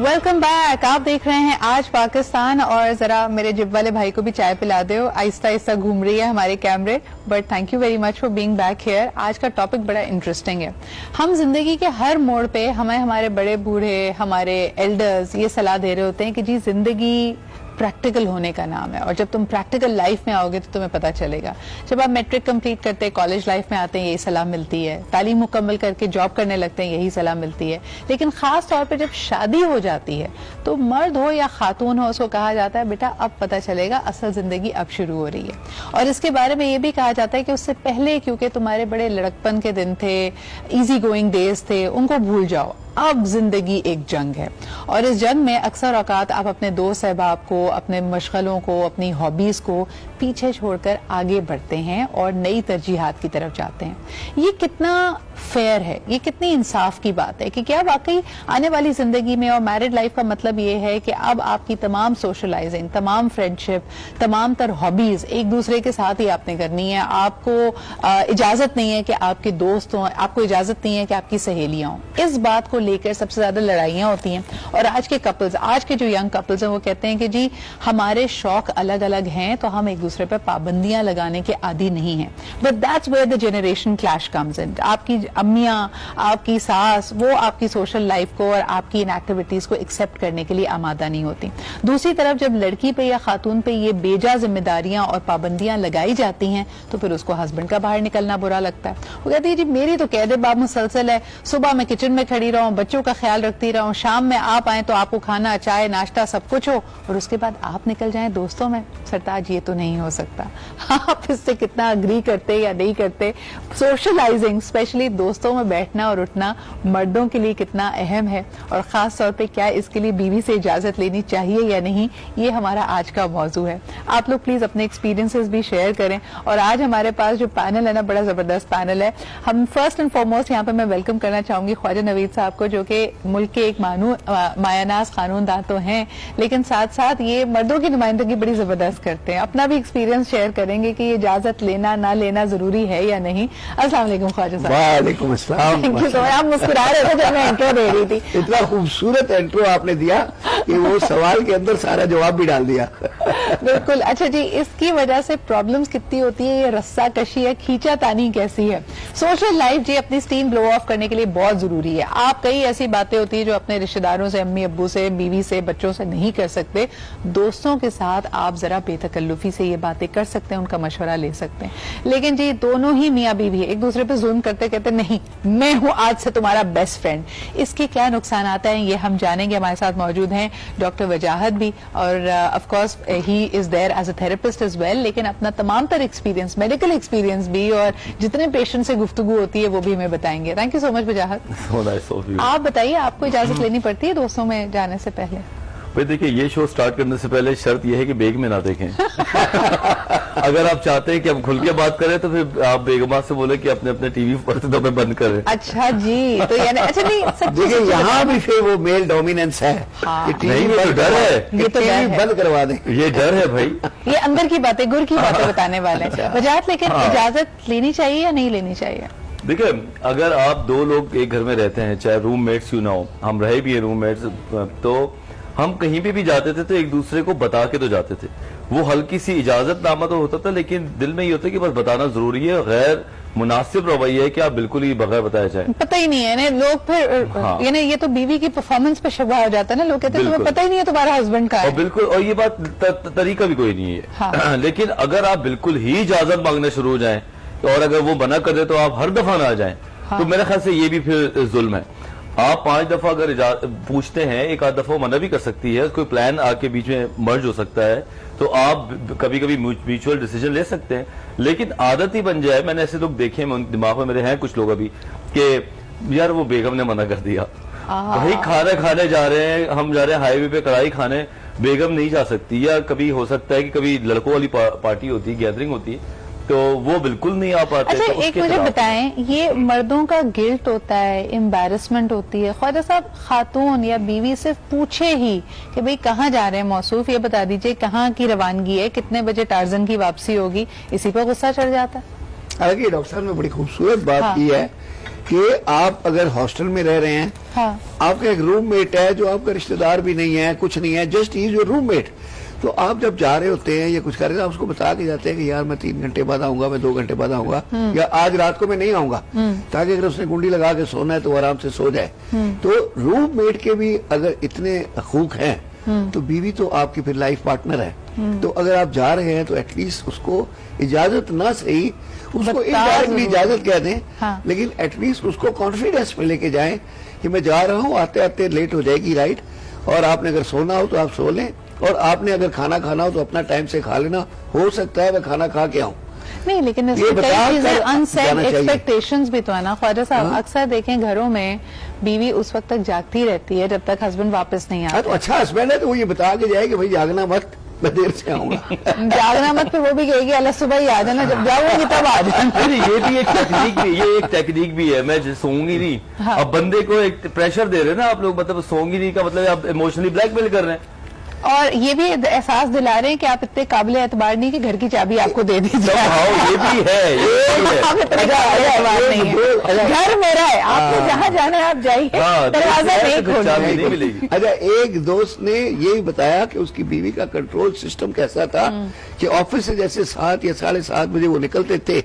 Welcome back. आप देख रहे हैं आज पाकिस्तान, और जरा मेरे जिब वाले भाई को भी चाय पिला दो। आहिस्ता आहिस्ता घूम रही है हमारे कैमरे, but thank you very much for being back here. आज का टॉपिक बड़ा इंटरेस्टिंग है। हम जिंदगी के हर मोड़ पे हमें हमारे बड़े बूढ़े, हमारे एल्डर्स ये सलाह दे रहे होते हैं कि जी जिंदगी प्रैक्टिकल होने का नाम है, और जब तुम प्रैक्टिकल लाइफ में आओगे तो तुम्हें पता चलेगा। जब आप मैट्रिक कंप्लीट करते हैं, कॉलेज लाइफ में आते हैं, यही सलाह मिलती है। तालीम मुकम्मल करके जॉब करने लगते हैं, यही सलाह मिलती है। लेकिन खास तौर पे जब शादी हो जाती है तो मर्द हो या खातून हो, उसको कहा जाता है बेटा अब पता चलेगा असल जिंदगी अब शुरू हो रही है। और इसके बारे में ये भी कहा जाता है कि उससे पहले क्योंकि तुम्हारे बड़े लड़कपन के दिन थे, इजी गोइंग डेज थे, उनको भूल जाओ, अब जिंदगी एक जंग है। और इस जंग में अक्सर औकात आप अपने दोस्त अहबाब को, अपने मशगलों को, अपनी हॉबीज को पीछे छोड़कर आगे बढ़ते हैं और नई तरजीहात की तरफ जाते हैं। ये कितना फेयर है, ये कितनी इंसाफ की बात है कि क्या वाकई आने वाली जिंदगी में, और मैरिड लाइफ का मतलब ये है कि अब आपकी तमाम सोशलाइजिंग, तमाम फ्रेंडशिप, तमाम तर हॉबीज एक दूसरे के साथ ही आपने करनी है। आपको इजाजत नहीं है कि आपके दोस्त हों, आपको इजाजत नहीं है कि आपकी सहेलियां हों। इस बात को लेकर सबसे ज्यादा लड़ाइयां होती हैं। और आज के कपल्स, आज के जो यंग कपल्स हैं, वो कहते हैं कि जी हमारे शौक अलग अलग हैं तो हम एक दूसरे पर पाबंदियां लगाने के आदी नहीं हैं। But that's where the generation clash comes in. आपकी अम्मियां, आपकी सास, वो आपकी सोशल लाइफ को और आपकी इन एक्टिविटीज को एक्सेप्ट करने के लिए आमादा नहीं होती। दूसरी तरफ जब लड़की पे या खातून पे ये बेजा जिम्मेदारियां और पाबंदियां लगाई जाती हैं तो फिर उसको हस्बैंड का बाहर निकलना बुरा लगता है। वो कहती है जी मेरी तो कैद बाब मुसलसल है, सुबह मैं किचन में खड़ी रहूं, बच्चों का ख्याल रखती रहूं, शाम में आप आए तो आपको खाना, चाय, नाश्ता सब कुछ हो, और उसके बाद आप निकल जाएं दोस्तों में। सरताज ये तो नहीं हो सकता। आप इससे कितना अग्री करते या नहीं करते, सोशलाइजिंग स्पेशली दोस्तों में बैठना और उठना मर्दों के लिए कितना अहम है, और खास तौर पे क्या इसके लिए बीवी से इजाजत लेनी चाहिए या नहीं, ये हमारा आज का मौजू है। आप लोग प्लीज अपने एक्सपीरियंसेस भी शेयर करें। और आज हमारे पास जो पैनल है ना, बड़ा जबरदस्त पैनल है। हम फर्स्ट एंड फॉरमोस्ट यहाँ पे मैं वेलकम करना चाहूंगी ख्वाजा नवीद साहब को, जो कि मुल्क के एक मायानाज कानूनदान तो हैं, लेकिन साथ साथ ये मर्दों की नुमाइंदगी बड़ी जबरदस्त करते हैं। अपना भी एक्सपीरियंस शेयर करेंगे कि ये इजाजत लेना ना लेना जरूरी है या नहीं। अस्सलाम वालेकुम ख्वाजा साहब। वालेकुम अस्सलाम। Thank you so much. आप मुस्कुरा रहे थे जब मैं इंट्रो दे रही थी। इतना खूबसूरत इंट्रो आपने दिया कि वो सवाल के अंदर सारा जवाब भी डाल दिया। बिल्कुल। अच्छा जी, इसकी वजह से प्रॉब्लम्स कितनी होती है, ये रस्सा कशी है, खींचातानी कैसी है। सोशल लाइफ जी अपनी स्टीम ब्लो ऑफ करने के लिए बहुत जरूरी है। आप कई ऐसी बातें होती है जो अपने रिश्तेदारों से, अम्मी अब्बू से, बीवी से, बच्चों से नहीं कर सकते। दोस्तों के साथ आप जरा बेतकल्लुफी से ये बातें कर सकते हैं, उनका मशवरा ले सकते हैं। लेकिन जी दोनों ही मियाँ बीवी एक दूसरे पे जुल्म करते कहते नहीं मैं हूं आज से तुम्हारा बेस्ट फ्रेंड। इसके क्या नुकसान आता है ये हम जानेंगे। हमारे साथ मौजूद हैं डॉक्टर वजाहत भी, और of course he is there as a therapist as well, लेकिन अपना तमाम तर एक्सपीरियंस, मेडिकल एक्सपीरियंस भी, और जितने पेशेंट से गुफ्तगू होती है वो भी हमें बताएंगे। थैंक यू सो मच वजाहत। आप बताइए, आपको इजाजत लेनी पड़ती है दोस्तों में जाने से पहले? भाई देखिए, ये शो स्टार्ट करने से पहले शर्त यह है कि बेग में ना देखें। अगर आप चाहते हैं कि हम खुल के बात करें तो फिर आप बेगमा से बोले कि अपने अपने टीवी पर्दों में बंद करें। अच्छा जी, तो यानी अच्छा नहीं देखिए यहाँ भी फिर वो मेल डोमिनेंस है। हाँ। नहीं, बस डर है, ये तो डर है। बंद करवा दें। ये डर है भाई। ये अंदर की बातें, गुर की बातें बताने वाले हैं वजाहत। लेकिन इजाजत लेनी चाहिए या नहीं लेनी चाहिए? देखिए, अगर आप दो लोग एक घर में रहते हैं, चाहे रूममेट्स क्यों ना हो, हम रहे भी हैं रूममेट्स, तो हम कहीं भी जाते थे तो एक दूसरे को बता के तो जाते थे। वो हल्की सी इजाजतनामा तो होता था, लेकिन दिल में ये होता है कि बस बताना जरूरी है। गैर मुनासिब रवैया है कि आप बिल्कुल ही बगैर बताया जाए। पता ही नहीं है लोग फिर। हाँ। यानी ये तो बीवी की परफॉर्मेंस पे शबा हो जाता है ना, लोग कहते हैं तुम्हें पता ही नहीं है तुम्हारा हस्बैंड का है। और बिल्कुल, और ये बात तरीका भी कोई नहीं है। हाँ। लेकिन अगर आप बिल्कुल ही इजाजत मांगने शुरू हो जाएं, और अगर वो मना कर दे तो आप हर दफा ना आ जाएं, हाँ। तो मेरे ख्याल से ये भी फिर जुल्म है। आप 5 दफा अगर पूछते हैं, एक आध दफा मना भी कर सकती है, कोई प्लान आके बीच में मर्ज हो सकता है, तो आप कभी कभी म्यूचुअल डिसीजन ले सकते हैं। लेकिन आदत ही बन जाए, मैंने ऐसे लोग देखे हैं, दिमाग में मेरे हैं कुछ लोग अभी, कि यार वो बेगम ने मना कर दिया, वही खाना खाने जा रहे हैं, हम जा रहे हैं हाईवे पे कढ़ाई खाने, बेगम नहीं जा सकती। या कभी हो सकता है कि कभी लड़कों वाली पार्टी होती है, गैदरिंग होती है, तो वो बिल्कुल नहीं आ पाते। अच्छा, तो एक मुझे बताएं, ये मर्दों का गिल्ट होता है, एम्बैरसमेंट होती है, ख्वाजा साहब खातून या बीवी सिर्फ पूछे ही कि भाई कहाँ जा रहे हैं, मौसूफ ये बता दीजिए, कहाँ की रवानगी है, कितने बजे टार्जन की वापसी होगी, इसी पर गुस्सा चढ़ जाता है। हालांकि डॉक्टर साहब ने बड़ी खूबसूरत बात की है کہ آپ اگر ہاسٹل میں رہ رہے ہیں, ہاں آپ کا ایک روم میٹ ہے جو آپ کا رشتہ دار بھی نہیں ہے, کچھ نہیں ہے, just he is your roommate. تو آپ جب جا رہے ہوتے ہیں یا کچھ کر رہے ہیں, آپ اس کو بتا کے جاتے ہیں کہ یار میں 3 گھنٹے بعد آؤں گا, میں 2 گھنٹے بعد آؤں گا, یا آج رات کو میں نہیں آؤں گا, تاکہ اگر اس نے کنڈی لگا کے سونا ہے تو آرام سے سو جائے. تو روم میٹ کے بھی اگر اتنے حقوق ہیں تو بیوی تو آپ کی پھر لائف پارٹنر ہے. تو اگر آپ جا رہے ہیں تو ایٹ لیسٹ اس کو اجازت نہ صحیح, اس کو انڈائریکٹلی اجازت کہہ دیں, لیکن ایٹ لیسٹ اس کو کانفیڈنس میں لے کے جائیں کہ میں جا رہا ہوں, آتے آتے لیٹ ہو جائے گی رائٹ, اور آپ نے اگر سونا ہو تو آپ سو لیں, اور آپ نے اگر کھانا کھانا ہو تو اپنا ٹائم سے کھا لینا, ہو سکتا ہے میں کھانا کھا کے آؤں. نہیں لیکن اس میں کئی چیزیں انسیٹ ایکسپیکٹیشنز بھی تو ہے نا خواجہ صاحب. اکثر دیکھیں گھروں میں بیوی اس وقت تک جاگتی رہتی ہے جب تک ہسبینڈ واپس نہیں آتا. تو اچھا ہسبینڈ ہے تو وہ یہ بتا کے جائے کہ بھائی جاگنا مت, میں دیر سے آؤں گا. جاگنا مت پہ وہ بھی کہے گی اللہ صبح ہی آ جانا, جب جاؤ گی تب آ جانا. یہ بھی ایک ٹیکنیک بھی, یہ ایک ٹیکنیک بھی ہے, میں سوؤں گی نہیں. اب بندے کو ایک پریشر دے رہے ہیں نا آپ لوگ, مطلب سوؤں گی نہیں کا مطلب آپ ایموشنلی بلیک میل کر رہے ہیں, اور یہ بھی احساس دلا رہے ہیں کہ آپ اتنے قابل اعتبار نہیں کہ گھر کی چابی آپ کو دے دی جائے. یہ بھی ہے, آپ اتنے قابل اعتبار نہیں ہے, گھر میرا ہے, آپ کو جہاں جانا ہے آپ جائیے, دروازہ نہیں کھولنا. نہیں ملے گی. اچھا ایک دوست نے یہی بتایا کہ اس کی بیوی کا کنٹرول سسٹم کیسا تھا کہ آفس سے جیسے 7 یا 7:30 بجے وہ نکلتے تھے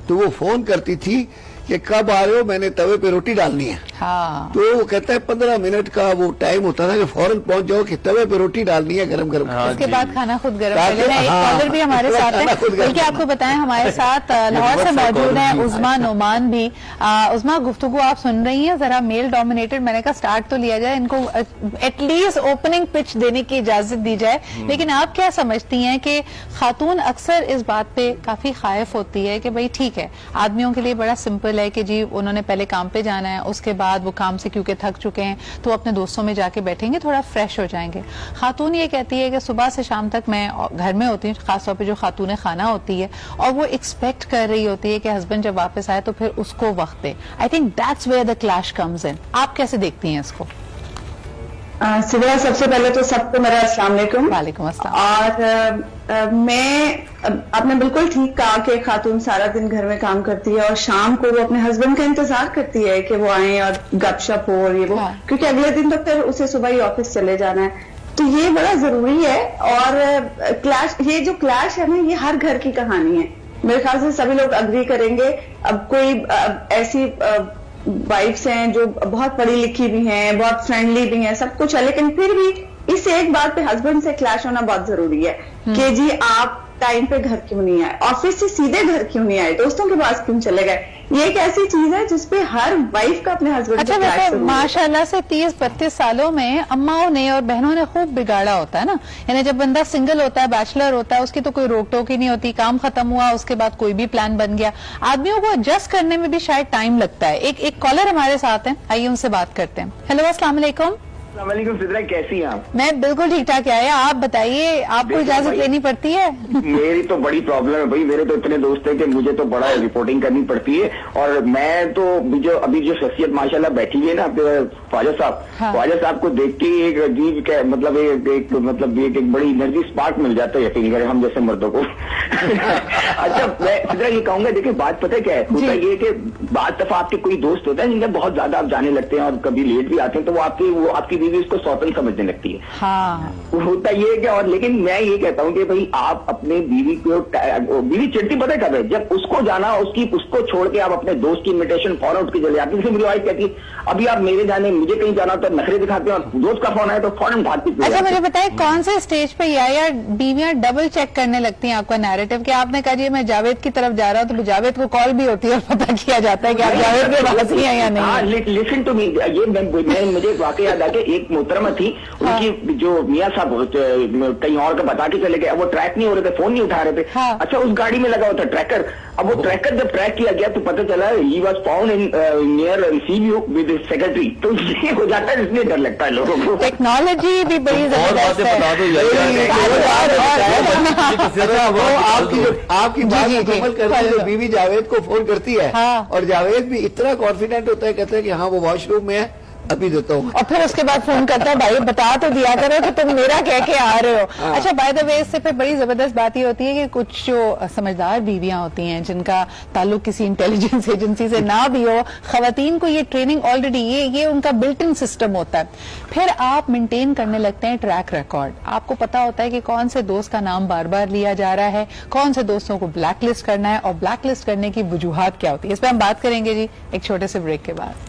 تو وہ فون کرتی تھی کہ کب آ رہے ہو, میں نے توے پہ روٹی ڈالنی ہے. ہاں تو وہ کہتا ہے 15 منٹ کا وہ ٹائم ہوتا تھا کہ فوراً پہنچ جاؤ کہ توے پہ روٹی ڈالنی ہے گرم گرم. اس کے بعد کھانا خود گرم کر لینا. ایک کالر بھی ہمارے ساتھ ہے, بلکہ آپ کو بتائیں ہمارے ساتھ لاہور سے موجود ہیں عظما نعمان بھی. عظما گفتگو آپ سن رہی ہیں, ذرا میل ڈومینیٹڈ, میں نے کہا سٹارٹ تو لیا جائے, ان کو ایٹ لیسٹ اوپننگ پچ دینے کی اجازت دی جائے. لیکن آپ کیا سمجھتی ہیں کہ خاتون اکثر اس بات پہ کافی خائف ہوتی ہے کہ بھائی ٹھیک ہے آدمیوں کے لیے بڑا سمپل ہے کہ جی انہوں نے پہلے کام پہ جانا ہے, اس کے بعد وہ کام سے کیونکہ تھک چکے ہیں تو اپنے دوستوں میں جا کے بیٹھیں گے, تھوڑا فریش ہو جائیں گے. خاتون یہ کہتی ہے کہ صبح سے شام تک میں گھر میں ہوتی ہوں, خاص طور پہ جو خاتون خانہ ہوتی ہے, اور وہ ایکسپیکٹ کر رہی ہوتی ہے کہ ہسبینڈ جب واپس آئے تو پھر اس کو وقت دے. I think that's where the clash comes in. آپ کیسے دیکھتی ہیں اس کو؟ صبح سب سے پہلے تو سب کو میرا السلام علیکم. وعلیکم السلام. اور میں آپ نے بالکل ٹھیک کہا کہ خاتون سارا دن گھر میں کام کرتی ہے اور شام کو وہ اپنے ہسبینڈ کا انتظار کرتی ہے کہ وہ آئیں اور گپ شپ ہو, اور یہ وہ, کیونکہ اگلے دن تو پھر اسے صبح ہی آفس چلے جانا ہے. تو یہ بڑا ضروری ہے. اور کلیش, یہ جو کلیش ہے نا, یہ ہر گھر کی کہانی ہے. میرے خیال سے سبھی لوگ اگری کریں گے. اب کوئی ایسی وائفس ہیں جو بہت پڑھی لکھی بھی ہیں, بہت فرینڈلی بھی ہیں, سب کچھ ہے, لیکن پھر بھی اس ایک بات پہ ہسبینڈ سے کلیش ہونا بہت ضروری ہے کہ جی آپ ٹائم پہ گھر کیوں نہیں آئے, آفس سے سیدھے گھر کیوں نہیں آئے, دوستوں کے پاس کیوں چلے گئے. یہ ایک ایسی چیز ہے جس پہ ہر وائف کا اپنے ہسبینڈ. اچھا ویسے ماشاء اللہ سے 30-32 سالوں میں اماؤں نے اور بہنوں نے خوب بگاڑا ہوتا ہے نا. یعنی جب بندہ سنگل ہوتا ہے, بیچلر ہوتا ہے, اس کی تو کوئی روک ٹوک ہی نہیں ہوتی, کام ختم ہوا اس کے بعد کوئی بھی پلان بن گیا. آدمیوں کو ایڈجسٹ کرنے میں بھی شاید ٹائم لگتا ہے. ایک کالر ہمارے ساتھ ہیں, آئیے ان سے بات کرتے ہیں. ہیلو السلام علیکم. السلام علیکم فطرہ, کیسی ہیں آپ؟ میں بالکل ٹھیک ٹھاک آیا, آپ بتائیے آپ کو اجازت لینی پڑتی ہے؟ میری تو بڑی پرابلم ہے بھائی, میرے تو اتنے دوست ہیں کہ مجھے تو بڑا رپورٹنگ کرنی پڑتی ہے. اور میں تو ابھی جو شخصیت ماشاءاللہ بیٹھی ہے نا خواجہ صاحب کو دیکھ کے ایک عجیب مطلب ایک بڑی انرجی اسپارک مل جاتا ہے یقین کریں ہم جیسے مردوں کو. اچھا میں فطرہ یہ کہوں گا, دیکھیں بات پتہ کیا ہے, ہوتا یہ کہ بعض دفعہ آپ کے کوئی دوست ہوتا ہے جن کا بہت زیادہ آپ جانے لگتے ہیں اور کبھی لیٹ بھی آتے ہیں, تو وہ آپ کی بیوی اس کو سوتن سمجھنے لگتی ہے. ہاں ہوتا یہ کہ, اور لیکن میں یہ کہتا ہوں کہ بھائی آپ اپنے بیوی کو, بیوی چڑتی پتہ کب ہے, جب اس کو جانا اس کو چھوڑ کے آپ اپنے دوست کی انویٹیشن فوراً اٹھ کے چلے جاتے ہیں. جیسے میری وائف کہتی ہے ابھی آپ میرے جانے, مجھے کہیں جانا ہوتا ہے نخرے دکھاتے ہیں, اور دوست کا فون آئے تو فوراً بھاگتی. اچھا مجھے بتائیں کون سے اسٹیج پہ یا بیویاں ڈبل چیک کرنے لگتی ہیں آپ کا نیریٹو, کہ آپ نے کہا جی میں جاوید کی طرف جا رہا ہوں, تو جاوید کو کال بھی ہوتی ہے اور پتہ کیا جاتا ہے کہ آپ جاوید کے پاس ہی ہیں یا نہیں. لسن ٹو می, یہ مجھے واقعی یاد آ کے ایک محترمہ تھی, ان کی جو میاں صاحب کہیں اور کا بتا کے چلے گئے, اب وہ ٹریک نہیں ہو رہے تھے, فون نہیں اٹھا رہے تھے. اچھا اس گاڑی میں لگا ہوا تھا ٹریکر, اب وہ ٹریکر جب ٹریک کیا گیا تو پتہ چلا he was found in near sea view with secretary. تو یہ ہو جاتا ہے, اس لیے ڈر لگتا ہے لوگوں کو. ٹیکنالوجی بھی بڑی زبردست آپ کی بات مکمل کرتی ہے. بیوی جاوید کو فون کرتی ہے اور جاوید بھی اتنا کانفیڈنٹ ہوتا ہے, کہتا ہے کہ ہاں وہ واش روم میں ہے, अभी देता हूँ। और फिर उसके बाद फोन करता है, भाई बता तो दिया करो कि तुम मेरा कह के आ रहे हो। अच्छा, बाय द वे, इससे फिर बड़ी जबरदस्त बात ये होती है कि कुछ जो समझदार बीवियां होती हैं जिनका ताल्लुक किसी इंटेलिजेंस एजेंसी से ना भी हो, खवातीन को ये ट्रेनिंग ऑलरेडी ये उनका बिल्ट इन सिस्टम होता है। फिर आप मेंटेन करने लगते हैं ट्रैक रिकॉर्ड। आपको पता होता है कि कौन से दोस्त का नाम बार बार लिया जा रहा है, कौन से दोस्तों को ब्लैक लिस्ट करना है और ब्लैक लिस्ट करने की वजूहात क्या होती है। इस पर हम बात करेंगे जी एक छोटे से ब्रेक के बाद।